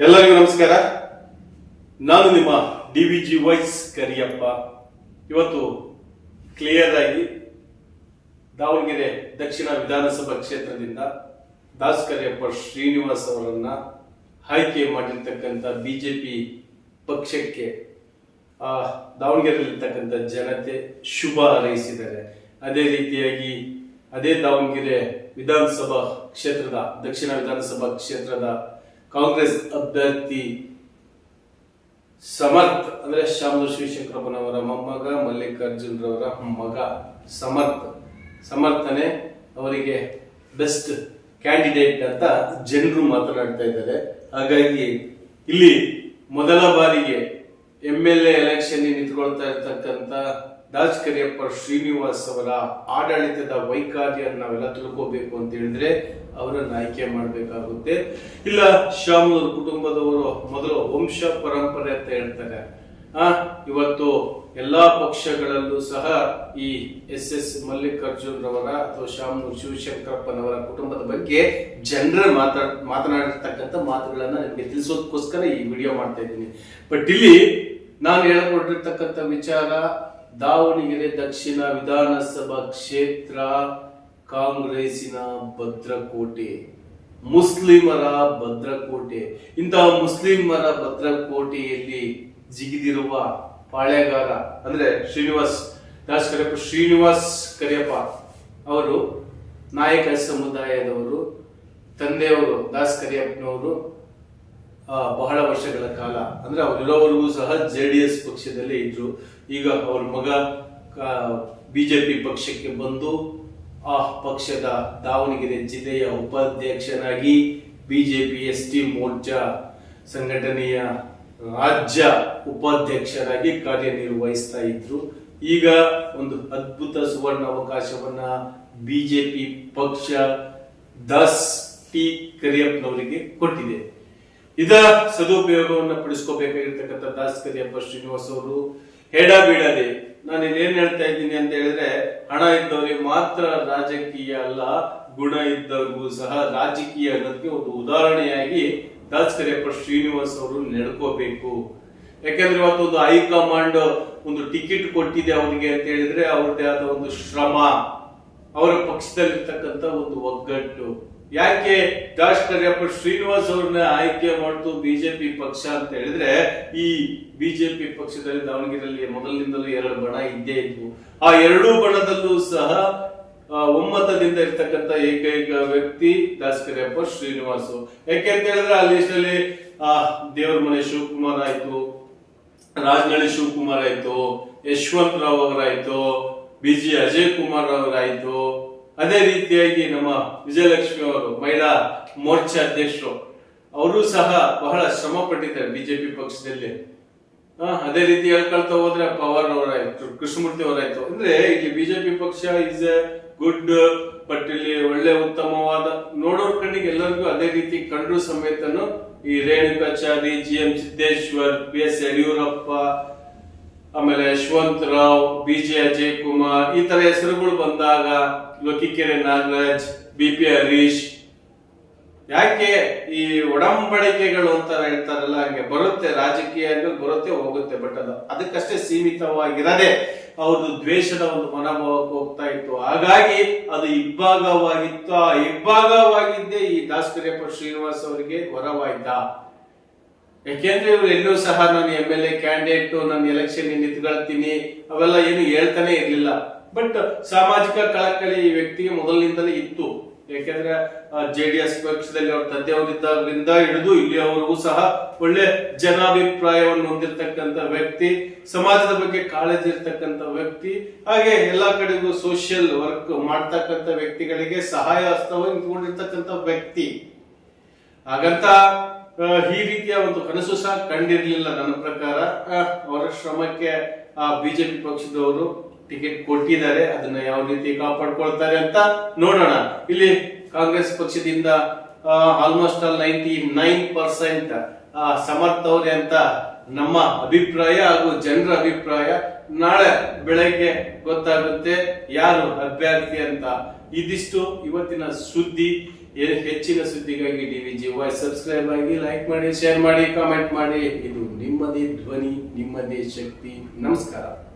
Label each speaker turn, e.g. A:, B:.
A: ಎಲ್ಲರಿಗೂ ನಮಸ್ಕಾರ. ನಾನು ನಿಮ್ಮ ಡಿವಿಜಿ ವೈಸ್ ಕರಿಯಪ್ಪ. ಇವತ್ತು ಕ್ಲಿಯರ್ ಆಗಿ ದಾವಣಗೆರೆ ದಕ್ಷಿಣ ವಿಧಾನಸಭಾ ಕ್ಷೇತ್ರದಿಂದ ದಾಸ್ ಕರಿಯಪ್ಪ ಶ್ರೀನಿವಾಸ್ ಅವರನ್ನ ಆಯ್ಕೆ ಮಾಡಿರ್ತಕ್ಕಂಥ ಬಿಜೆಪಿ ಪಕ್ಷಕ್ಕೆ ದಾವಣಗೆರೆಯಲ್ಲಿರ್ತಕ್ಕಂಥ ಜನತೆ ಶುಭ ಹಾರೈಸಿದ್ದಾರೆ. ಅದೇ ರೀತಿಯಾಗಿ ಅದೇ ದಾವಣಗೆರೆ ವಿಧಾನಸಭಾ ಕ್ಷೇತ್ರದ ದಕ್ಷಿಣ ವಿಧಾನಸಭಾ ಕ್ಷೇತ್ರದ ಕಾಂಗ್ರೆಸ್ ಅಭ್ಯರ್ಥಿ ಸಮರ್ಥ್ ಅಂದ್ರೆ ಶಾಮನೂರು ಶಿವಶಂಕರಪ್ಪನವರ ಮೊಮ್ಮಗ ಮಲ್ಲಿಕಾರ್ಜುನ್ ರವರ ಮಗ ಸಮರ್ಥನೆ ಅವರಿಗೆ ಬೆಸ್ಟ್ ಕ್ಯಾಂಡಿಡೇಟ್ ಅಂತ ಜನರು ಮಾತನಾಡ್ತಾ ಇದ್ದಾರೆ. ಹಾಗಾಗಿ ಇಲ್ಲಿ ಮೊದಲ ಬಾರಿಗೆ MLA ಎಲೆಕ್ಷನ್ ನಿಂತ್ಕೊಳ್ತಾ ಇರ್ತಕ್ಕಂಥ ದಾಸ್ ಕರಿಯಪ್ಪ ಶ್ರೀನಿವಾಸ್ ಅವರ ಆಡಳಿತದ ವೈಖರಿಯನ್ನು ನಾವೆಲ್ಲ ತಿಳ್ಕೋಬೇಕು ಅಂತ ಹೇಳಿದ್ರೆ ಅವರನ್ನು ಆಯ್ಕೆ ಮಾಡಬೇಕಾಗುತ್ತೆ. ಇಲ್ಲ ಶಾಮನೂರು ಕುಟುಂಬದವರು ಮೊದಲು ವಂಶ ಪರಂಪರೆ ಅಂತ ಹೇಳ್ತಾರೆ. ಇವತ್ತು ಎಲ್ಲಾ ಪಕ್ಷಗಳಲ್ಲೂ ಸಹ ಈ SS ಮಲ್ಲಿಕಾರ್ಜುನ್ ರವರ ಅಥವಾ ಶಾಮನೂರು ಶಿವಶಂಕರಪ್ಪನವರ ಕುಟುಂಬದ ಬಗ್ಗೆ ಜನರ ಮಾತನಾಡಿರ್ತಕ್ಕಂಥ ಮಾತುಗಳನ್ನ ನಿಮಗೆ ತಿಳಿಸೋದಕ್ಕೋಸ್ಕರ ಈ ವಿಡಿಯೋ ಮಾಡ್ತಾ ಇದ್ದೀನಿ. ಬಟ್ ಇಲ್ಲಿ ನಾನು ಹೇಳ್ಕೊಟ್ಟಿರ್ತಕ್ಕಂಥ ವಿಚಾರ, ದಾವಣಗೆರೆ ದಕ್ಷಿಣ ವಿಧಾನಸಭಾ ಕ್ಷೇತ್ರ ಕಾಂಗ್ರೆಸ್ಸಿನ ಭದ್ರಕೋಟೆ, ಮುಸ್ಲಿಮರ ಭದ್ರಕೋಟೆ. ಇಂತಹ ಮುಸ್ಲಿಮರ ಭದ್ರಕೋಟೆಯಲ್ಲಿ ಜಿಗಿದಿರುವ ಪಾಳೆಗಾರ ಅಂದ್ರೆ ದಾಸ್ ಕರಿಯಪ್ಪ ಶ್ರೀನಿವಾಸ್ ಕರಿಯಪ್ಪ ಅವರು ನಾಯಕ ಸಮುದಾಯದವರು. ತಂದೆಯವರು ದಾಸ್ ಕರಿಯಪ್ಪನವರು ಬಹಳ ವರ್ಷಗಳ ಕಾಲ ಅಂದ್ರೆ ಅವರಿರೋವರೆಗೂ ಸಹ JDS ಪಕ್ಷದಲ್ಲೇ ಇದ್ರು. ಈಗ ಅವ್ರ ಮಗ ಬಿಜೆಪಿ ಪಕ್ಷಕ್ಕೆ ಬಂದು ಆ ಪಕ್ಷದ ದಾವಣಗೆರೆ ಜಿಲ್ಲೆಯ ಉಪಾಧ್ಯಕ್ಷನಾಗಿ ಬಿಜೆಪಿ ST ಮೋರ್ಚಾ ಸಂಘಟನೆಯ ರಾಜ್ಯ ಉಪಾಧ್ಯಕ್ಷರಾಗಿ ಕಾರ್ಯನಿರ್ವಹಿಸ್ತಾ ಇದ್ರು. ಈಗ ಒಂದು ಅದ್ಭುತ ಸುವರ್ಣ ಅವಕಾಶವನ್ನ ಬಿಜೆಪಿ ಪಕ್ಷ ದಾಸ್ ಟಿ ಕರಿಯಪ್ಪನವರಿಗೆ ಕೊಟ್ಟಿದೆ. ಇದರ ಸದುಪಯೋಗವನ್ನು ಪಡಿಸ್ಕೋಬೇಕಾಗಿರ್ತಕ್ಕಂಥ ದಾಸ್ ಕರಿಯಪ್ಪ ಶ್ರೀನಿವಾಸ್ ಅವರು ಬಿಡದೆ ನಾನು ಏನ್ ಹೇಳ್ತಾ ಇದ್ದೀನಿ ಅಂತ ಹೇಳಿದ್ರೆ, ಹಣ ಇದ್ದವರಿಗೆ ಮಾತ್ರ ರಾಜಕೀಯ ಅಲ್ಲ, ಗುಣ ಇದ್ದವರಿಗೂ ಸಹ ರಾಜಕೀಯ ಅನ್ನೋದಕ್ಕೆ ಒಂದು ಉದಾಹರಣೆಯಾಗಿ ದಾಸ್ ಕರಿಯಪ್ಪ ಶ್ರೀನಿವಾಸ್ ಅವರು ನಡ್ಕೋಬೇಕು. ಯಾಕಂದ್ರೆ ಇವತ್ತು ಒಂದು ಹೈಕಮಾಂಡ್ ಒಂದು ಟಿಕೆಟ್ ಕೊಟ್ಟಿದೆ ಅವರಿಗೆ ಅಂತ ಹೇಳಿದ್ರೆ ಅವ್ರದ್ದೇ ಆದ ಒಂದು ಶ್ರಮ, ಅವರ ಪಕ್ಷದಲ್ಲಿರ್ತಕ್ಕಂಥ ಒಂದು ಒಗ್ಗಟ್ಟು. ಯಾಕೆ ದಾಸ್ ಕರಿಯಪ್ಪ ಶ್ರೀನಿವಾಸ್ ಅವ್ರನ್ನ ಆಯ್ಕೆ ಮಾಡ್ತು ಬಿಜೆಪಿ ಪಕ್ಷ ಅಂತ ಹೇಳಿದ್ರೆ, ಈ ಬಿಜೆಪಿ ಪಕ್ಷದಲ್ಲಿ ದಾವಣಗೆರೆಯಲ್ಲಿ ಮೊದಲಿನಿಂದಲೂ 2 ಬಣ ಇದ್ದೇ ಇದ್ವು. ಆ 2 ಬಣದಲ್ಲೂ ಸಹ ಒಮ್ಮತದಿಂದ ಇರ್ತಕ್ಕಂಥ ಏಕೈಕ ವ್ಯಕ್ತಿ ದಾಸ್ ಕರಿಯಪ್ಪ ಶ್ರೀನಿವಾಸ್. ಯಾಕೆ ಅಂತ ಹೇಳಿದ್ರೆ ಆ ಲಿಸ್ಟ್ ಅಲ್ಲಿ ದೇವರ ಮನೆ ಶಿವಕುಮಾರ್ ಆಯ್ತು, ರಾಜನಹಳ್ಳಿ ಶಿವಕುಮಾರ್ ಆಯ್ತು, ಯಶವಂತ ರಾವ್ ಅವರಾಯ್ತು, BG ಅಜಯ್ ಕುಮಾರ್ ಅವರಾಯ್ತು, ಅದೇ ರೀತಿಯಾಗಿ ನಮ್ಮ ವಿಜಯಲಕ್ಷ್ಮಿ ಅವರು ಮಹಿಳಾ ಮೋರ್ಚಾ ಅಧ್ಯಕ್ಷರು, ಅವರು ಸಹ ಬಹಳ ಶ್ರಮ ಪಟ್ಟಿದ್ದಾರೆ ಬಿಜೆಪಿ ಪಕ್ಷದಲ್ಲಿ. ಅದೇ ರೀತಿ ಹೇಳ್ಕೊಳ್ತಾ ಹೋದ್ರೆ ಪವಾರ್ ಅವರಾಯ್ತು, ಕೃಷ್ಣಮೂರ್ತಿ ಅವರಾಯ್ತು. ಅಂದ್ರೆ ಇಲ್ಲಿ ಬಿಜೆಪಿ ಪಕ್ಷ ಇಸ್ ಎ ಗುಡ್, ಬಟ್ ಇಲ್ಲಿ ಒಳ್ಳೆ ಉತ್ತಮವಾದ ನೋಡೋರ್ ಕಣ್ಣಿಗೆ ಎಲ್ಲರಿಗೂ ಅದೇ ರೀತಿ ಕಂಡ್ರು ಸಮೇತನು ಈ ರೇಣುಕಾಚಾರಿ, GM ಸಿದ್ದೇಶ್ವರ್, PS ಯಡಿಯೂರಪ್ಪ, ಆಮೇಲೆ ಯಶವಂತ ರಾವ್, BG ಅಜಯ್ ಕುಮಾರ್, ಈ ತರ ಹೆಸರುಗಳು ಬಂದಾಗ ಲೋಕಿಕೆರೆ ನಾಗರಾಜ್, BP ಹರೀಶ್, ಯಾಕೆ ಈ ಒಡಂಬಡಿಕೆಗಳು ಅಂತ ಹೇಳ್ತಾರಲ್ಲ, ಹಂಗೆ ಬರುತ್ತೆ ರಾಜಕೀಯ ಅಂದ್ರೆ ಬರುತ್ತೆ ಹೋಗುತ್ತೆ. ಬಟ್ ಅದಕ್ಕಷ್ಟೇ ಸೀಮಿತವಾಗಿರದೆ ಅವ್ರದ್ದು ದ್ವೇಷದ ಒಂದು ಮನೋಭಾವಕ್ಕೆ ಹೋಗ್ತಾ ಇತ್ತು. ಹಾಗಾಗಿ ಅದು ಇಬ್ಬಾಗವಾಗಿತ್ತು. ಆ ಇಬ್ಬಾಗವಾಗಿದ್ದೇ ಈ ದಾಸ್ ಕರಿಯಪ್ಪ ಶ್ರೀನಿವಾಸ್ ಅವರಿಗೆ ವರವಾಯ್ತ. ಯಾಕೆಂದ್ರೆ ಇವ್ರು ಎಲ್ಲೂ ಸಹ ನಾನು MLA ಕ್ಯಾಂಡಿಡೇಟ್, ನಾನು ಎಲೆಕ್ಷನ್ ನಿಂತ್ಕೊಳ್ತೀನಿ ಅವೆಲ್ಲ ಏನು ಹೇಳ್ತಾನೆ ಇರ್ಲಿಲ್ಲ. ಬಟ್ ಸಾಮಾಜಿಕ ಕಳಕಳಿ ಈ ವ್ಯಕ್ತಿಗೆ ಮೊದಲಿನಿಂದಲೇ ಇತ್ತು. ಯಾಕೆಂದ್ರೆ JDS ಪಕ್ಷದಲ್ಲಿ ಅವ್ರ ತಂದೆಯವರಿದ್ದಾಗಲಿಂದ ಹಿಡಿದು ಇಲ್ಲಿಯವರೆಗೂ ಸಹ ಒಳ್ಳೆ ಜನಾಭಿಪ್ರಾಯವನ್ನು ಹೊಂದಿರತಕ್ಕಂತ ವ್ಯಕ್ತಿ, ಸಮಾಜದ ಬಗ್ಗೆ ಕಾಳಜಿ ಇರ್ತಕ್ಕಂಥ ವ್ಯಕ್ತಿ, ಹಾಗೆ ಎಲ್ಲಾ ಕಡೆಗೂ ಸೋಷಿಯಲ್ ವರ್ಕ್ ಮಾಡ್ತಕ್ಕಂಥ ವ್ಯಕ್ತಿಗಳಿಗೆ ಸಹಾಯ ಹಸ್ತವಾಗಿ ನಿಂತ್ಕೊಂಡಿರ್ತಕ್ಕಂಥ ವ್ಯಕ್ತಿ. ಹಾಗಂತ ಈ ರೀತಿಯ ಒಂದು ಕನಸು ಸಹ ಕಂಡಿರ್ಲಿಲ್ಲ ನನ್ನ ಪ್ರಕಾರ. ಅವರ ಶ್ರಮಕ್ಕೆ ಬಿಜೆಪಿ ಪಕ್ಷದವರು ಟಿಕೆಟ್ ಕೊಟ್ಟಿದ್ದಾರೆ. ಅದನ್ನ ಯಾವ ರೀತಿ ಕಾಪಾಡ್ಕೊಳ್ತಾರೆ ಅಂತ ನೋಡೋಣ. ಇಲ್ಲಿ ಕಾಂಗ್ರೆಸ್ ಪಕ್ಷದಿಂದ ಆಲ್ಮೋಸ್ಟ್ 99% ಸಮರ್ಥ ಅವರೇ ಅಂತ ನಮ್ಮ ಅಭಿಪ್ರಾಯ ಹಾಗೂ ಜನರ ಅಭಿಪ್ರಾಯ. ನಾಳೆ ಬೆಳಗ್ಗೆ ಗೊತ್ತಾಗುತ್ತೆ ಯಾರು ಅಭ್ಯರ್ಥಿ ಅಂತ. ಇದಿಷ್ಟು ಇವತ್ತಿನ ಸುದ್ದಿ. ಹೆಚ್ಚಿನ ಸುದ್ದಿಗಾಗಿ DVG ವಾಯ್ಸ್ ಸಬ್ಸ್ಕ್ರೈಬ್ ಆಗಿ, ಲೈಕ್ ಮಾಡಿ, ಶೇರ್ ಮಾಡಿ, ಕಾಮೆಂಟ್ ಮಾಡಿ. ಇದು ನಿಮ್ಮದೇ ಧ್ವನಿ, ನಿಮ್ಮದೇ ಶಕ್ತಿ. ನಮಸ್ಕಾರ.